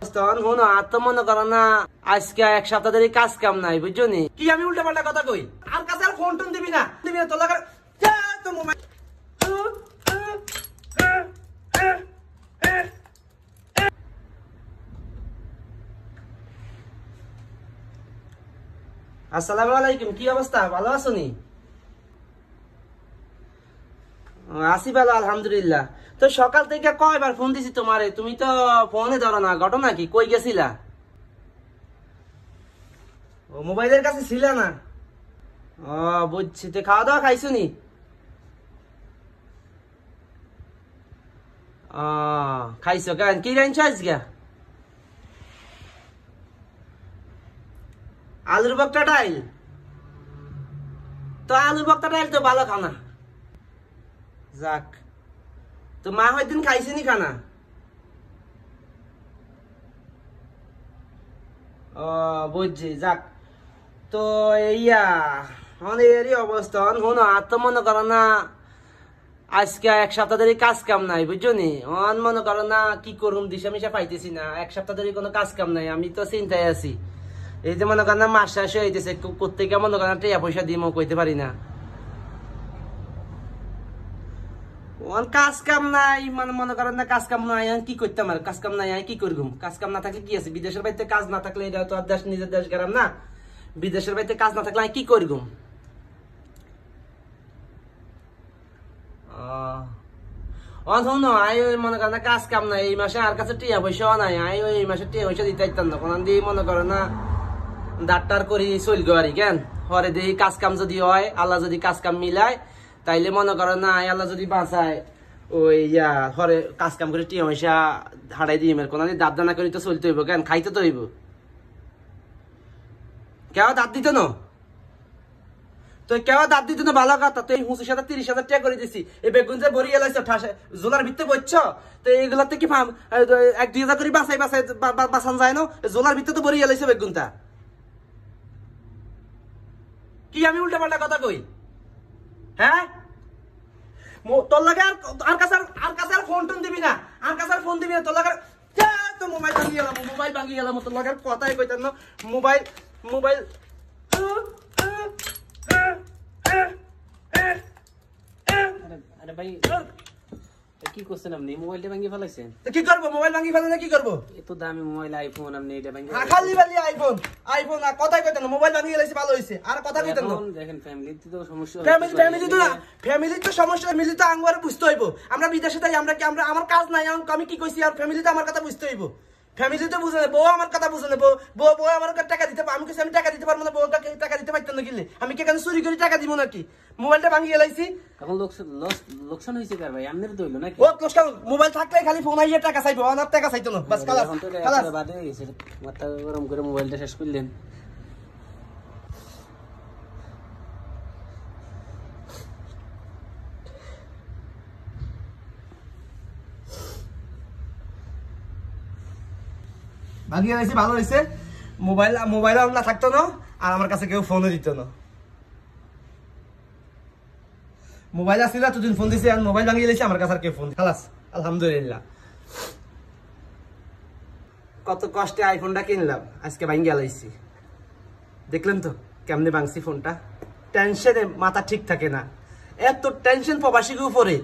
তখন হনো আর তো মনে করো না আজকে এক সপ্তাহ ধরে কাজ কাম নাই বুঝছো নি কি আমি উল্টা পাল্টা কথা কই আর কাছে আর ফোন টোন দিবি না তোর লাগা তো মোবাইল আসসালামু আলাইকুম কি অবস্থা ভালো আছো নি আসি ভালো আলহামদুলিল্লাহ তো সকাল থেকে কয়বার ফোন দিছি তোমারে তুমি তো ফোনে ধরো না ঘটনা কি কই গেছিলা ও মোবাইলের কাছে ছিল না ও বুঝছি তো খাওয়া দাওয়া খাইছো নি খাইছো কেন কি রাইনছো আজকে আলুর বক্তা ডাইল তো আলুর বক্তা ডাইল তো ভালো খানা যাক তো মা হয়দিন খাইছে নি খানা ও বুঝছি যাক তো এইয়া এরই অবস্থা হনো আর তো মনে করো না আজকে এক সপ্তাহ ধরে কাজ কাম নাই বুঝছো নি মনে করো না কি করুম দিশা মিশা পাইতেছি না এক সপ্তাহ ধরে কোনো কাজ কাম নাই আমি তো চিন্তায় আছি এই যে মনে করেন না মাস শেষ হইতেছে কোথেকে মনে করেন টাকা পয়সা দিয়ে কইতে পারি না কাজ কাম নাই মানে মনে করেন না কাজ কাম নাই কি করতাম আর কাজ কাম নাই কি করগুম কাজ কাম না থাকলে কি আছে বিদেশের বাড়িতে কাজ না থাকলে এটা তো আর দেশ নিজের দেশ গেলাম না বিদেশের বাড়িতে কাজ না থাকলে কি করগুম মনে করেন না কাজ কাম নাই এই মাসে আর কাছে টিয়া পয়সা নাই এই মাসে টিয়া পয়সা দিতে পারতাম না কোন দিয়ে মনে করো না ডাক্তার করি চলগো আর কেন হরে দেখি কাজ কাম যদি হয় আল্লাহ যদি কাজ কাম মিলায় তাইলে মনে করো না আল্লাহ যদি বাঁচায় ওই হরে কাজ কাম করে টিয়া পয়সা হারাই দিয়ে কোন দাঁত দানা করি তো চলতে হইব কেন খাইতে তো হইব কেউ দাঁত দিত না তো কেউ দাঁত দিত না ভালো কথা তো এই 25,000 30,000 টাকা করে দিছি এই বেগুন যে বড়ি এলাইছ জোলার ভিতরে বইছ তো এইগুলাতে কি 1-2,000 করে বাঁচান যায় না জোলার ভিতরে তো বড়ি এলাইছে বেগুনটা কি আমি উল্টা পাল্টা কথা কই হ্যাঁ তোর লাগে আর কাছে আর ফোন টোন দিবি না আর কাছে আর ফোন দিবি না তোর লাগে তো মোবাইল ভাঙি গেলাম তোর লাগে কথাই কইতাম না মোবাইল আরে ভাই কি করছেন আপনি মোবাইলটা ভাঙি ফেলাইছেন কি করবো মোবাইল ভাঙি ফেলে কি করবো এত দামি মোবাইল আইফোন আপনি এটা ভাঙি খালি আইফোন আর কথাই কইতেন না মোবাইল ভাঙি গেলেছে ভালো হইছে আর কথা কইতেন না দেখেন ফ্যামিলিতে তো সমস্যা ফ্যামিলি তো সমস্যা মিলি তো আঙ্গুয়ারে বুঝতে হইব আমরা বিদেশে যাই আমরা আমার কাজ নাই আমি কি কইছি আর ফ্যামিলিতে আমার কথা বুঝতে হইব ফ্যামিলি তো বুঝে না বউ আমার কথা বুঝে না বউ আমার টাকা দিতে আমি কিছু আমি টাকা দিতে পারবো না বউ টাকা দিতে পারতাম না কিনলে আমি কি কেন চুরি করে টাকা দিব নাকি মোবাইলটা ভাঙি গেলাইছি এখন লোকসান হয়েছে কার ভাই আপনার দইল নাকি ও লোকসান মোবাইল থাকলে খালি ফোন আইয়ে টাকা চাইবো অনার টাকা চাইতো না বাস খালাস বাদে গেছে মাথা গরম করে মোবাইলটা শেষ করলেন ভাগিয়ে গেছে ভালো হয়েছে মোবাইল না থাকতো না আর আমার কাছে কেউ ফোনও দিত না মোবাইল আসছিল এতদিন ফোন দিছে আর মোবাইল ভাঙিয়ে গেছে আমার কাছে আর কেউ ফোন খালাস আলহামদুলিল্লাহ কত কষ্টে আইফোনটা কিনলাম আজকে ভাঙিয়ে গেলাইছি দেখলেন তো কেমনে ভাঙছি ফোনটা টেনশনে মাথা ঠিক থাকে না এত টেনশন প্রবাসীর উপরে